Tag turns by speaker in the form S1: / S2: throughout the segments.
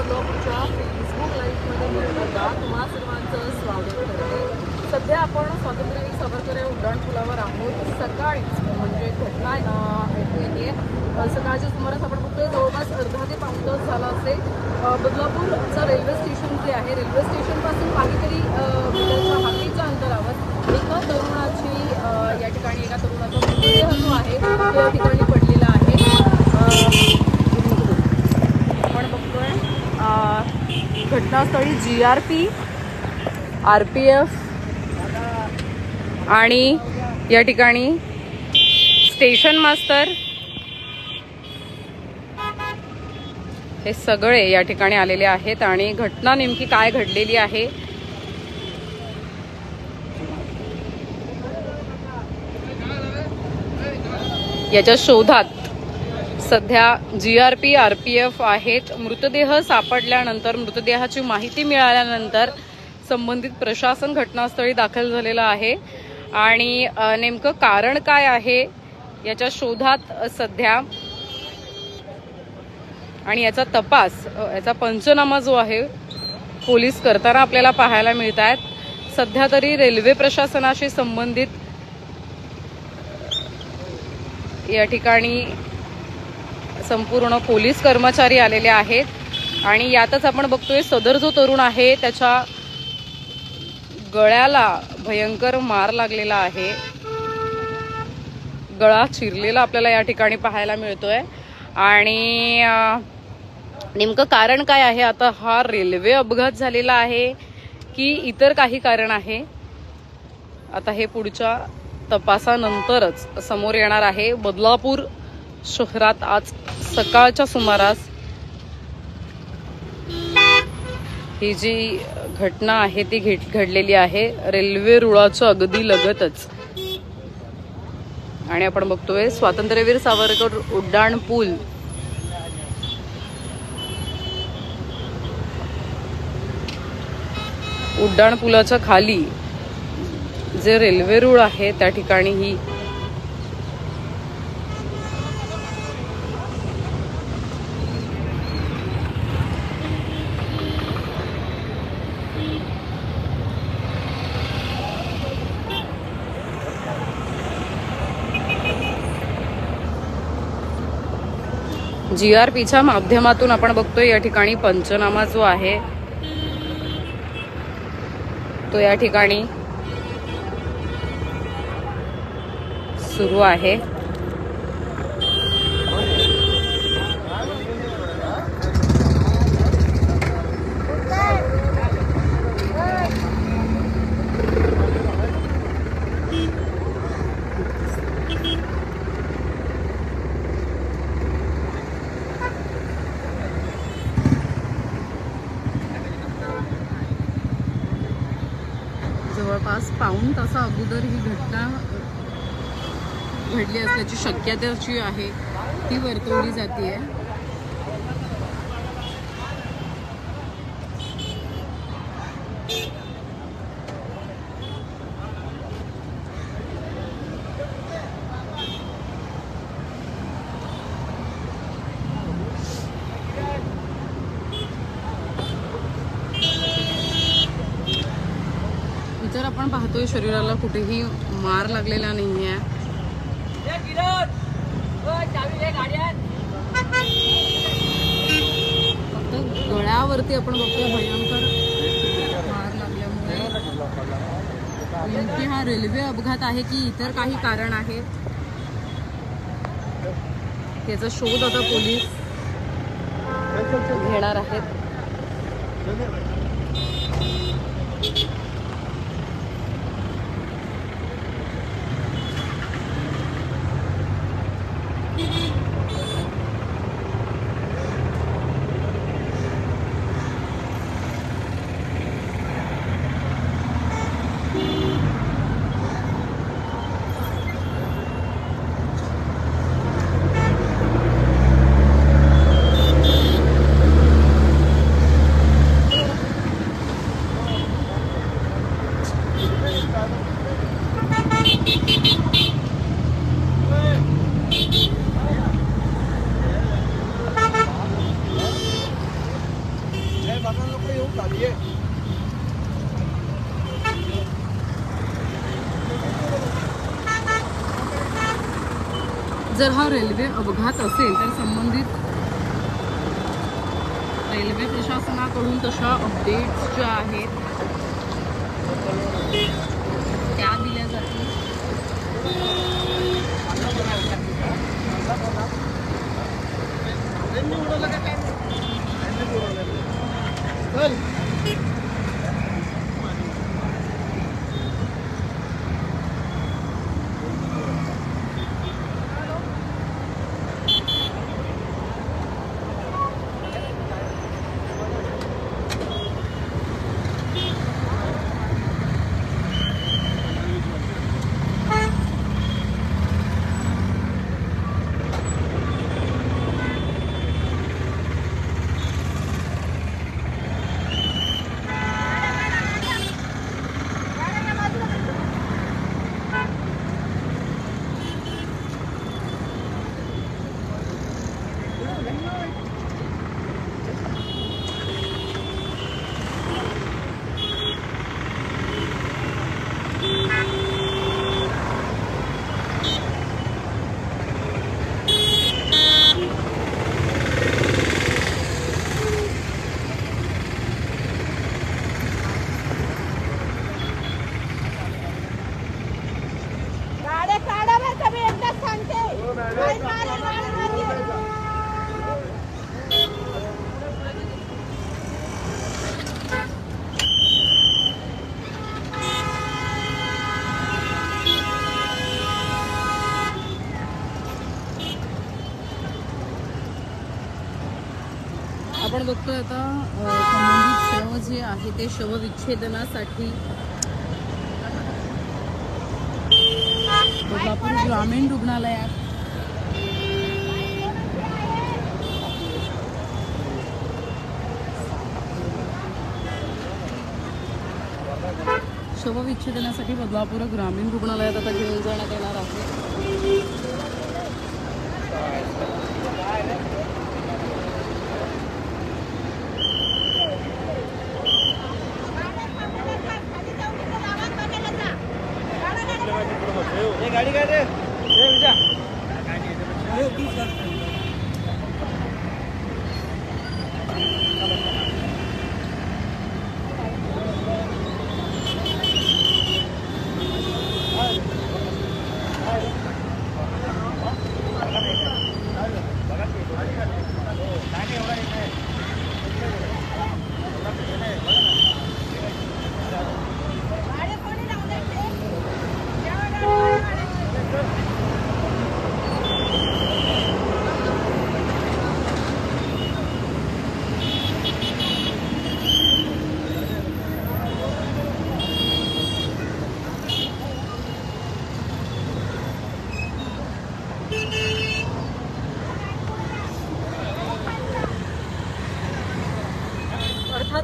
S1: बदलापूरच्या Facebook लाईव्हमध्ये मी बघा तुम्हा सर्वांचं स्वागत करते। सध्या आपण स्वातंत्र्यवीर सावरकर या उड्डाणपुलावर आहोत। सकाळीच म्हणजे घटना येते सकाळच्या सुमारास आपण बघतोय जवळपास अर्धा ते पाऊण तास झाला असेल। बदलापूरचं रेल्वे स्टेशन जे आहे रेल्वे स्टेशनपासून काहीतरी मीटरच्या हाकेच्या अंतरावर एका तरुणाची या ठिकाणी एका तरुणाचा मृतदेह जो आहे तो या ठिकाणी पडलेला आहे। आपण बघतोय घटनास्थळी GRP RPF आणि या ठिकाणी स्टेशन मास्तर हे सगळे या ठिकाणी आलेले आहेत आणि घटना नेमकी काय घडलेली आहे याच्या शोधात सध्या GRP RPF आहेत। मृतदेह सापडल्यानंतर मृतदेहाची माहिती मिळाल्यानंतर संबंधित प्रशासन घटनास्थळी दाखल झालेलं आहे आणि नेमकं कारण काय आहे याच्या शोधात सध्या आणि याचा तपास याचा पंचनामा जो आहे पोलीस करताना आपल्याला पाहायला मिळत आहेत। सध्या तरी रेल्वे प्रशासनाशी संबंधित या ठिकाणी संपूर्ण पोलीस कर्मचारी आलेले आहेत आणि यातच आपण बघतोय सदर जो तरुण आहे त्याच्या गळ्याला भयंकर मार लागलेला आहे। गळा चिरलेला आपल्याला या ठिकाणी पाहायला मिळतोय आणि नेमकं कारण काय आहे आता हा रेल्वे अपघात झालेला आहे की इतर काही कारण आहे आता हे पुढच्या तपासानंतरच समोर येणार आहे। बदलापूर शहरात आज सकाळच्या सुमारास ही जी घटना आहे ती घडलेली आहे रेल्वे रुळाच्या अगदी लगतच आणि आपण बघतोय स्वातंत्र्यवीर सावरकर उड्डाण पूल उड्डाण पुलाच्या खाली जे रेल्वे रुळ आहे त्या ठिकाणी ही GRPच्या माध्यमातून आपण बघतोय या ठिकाणी पंचनामा जो आहे तो या ठिकाणी सुरू आहे। जवळपास पाऊण तासा अगोदर ही घटना घडली असल्याची शक्यता जी आहे ती वर्तवली जाते। इतर आपण पाहतोय शरीराला कुठेही मार लागलेला नाहीये। फक्त गळ्यावरती आपण बघतोय भयंकर मार लागल्यामुळे नेमकी हा रेल्वे अपघात आहे की इतर काही कारण आहे याचा शोध आता पोलीस घेणार आहेत। जर हा रेल्वे अपघात असेल तर संबंधित रेल्वे प्रशासनाकडून तशा अपडेट्स ज्या आहेत त्या दिल्या जातील. आपण बघतोय आता संबंधित शव जे आहे ते शवविच्छेदनासाठी बदलापूर ग्रामीण रुग्णालयात शवविच्छेदनासाठी बदलापूर ग्रामीण रुग्णालयात आता घेऊन जाण्यात येणार आहे.
S2: गाड़ी गाड़ी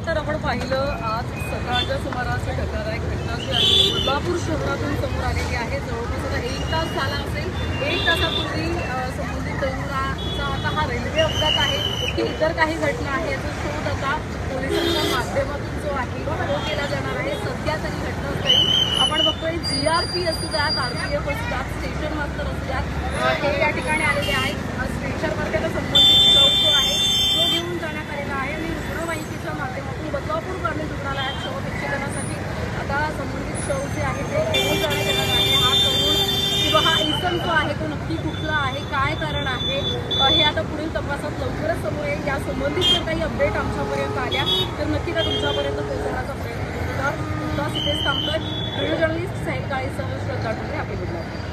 S1: तर आपण पाहिलं आज सकाळच्या सुमारास धक्कादायक घटना जी आहे बदलापूर शहरातून समोर आलेली आहे. जवळपास आता 1 तास झाला असेल. 1 तासापूर्वी संबंधित तरुणाचा आता हा रेल्वे अपघात आहे की इतर काही घटना आहे याचा शोध आता पोलिसांच्या माध्यमातून जो आहे तो केला जाणार आहे. सध्या तरी घटनास्थळी आपण बघतोय GRP असू द्यात, RPF असू द्यात, स्टेशन मास्टर असू द्यात हे या ठिकाणी आलेले आहेत. स्टेशनवरती आता संबंधित शव जो आहे तो घेऊन जाण्यात आलेला आहे आणि रुग्णवाहिकेच्या माध्यमातून बदलापूर ग्रामीण रुग्णालयात शवविच्छेदनासाठी आता संबंधित शव जे आहे ते घेऊन जाण्यात येणार आहे. हा तरुण किंवा हा इसम जो आहे तो नक्की कुठला आहे, काय कारण आहे हे आता पुढील तपासात लवकरच समोर येईल. या संबंधित जर काही अपडेट आमच्यापर्यंत आल्या तर नक्की त्या तुमच्यापर्यंत पोहोचवण्याचा प्रयत्न करतात. तुमचा इथेच थांबतोय. व्हिडिओ जर्नलिस्ट साहिल काळेसह श्रद्धा ठाकरे, आपली गुड.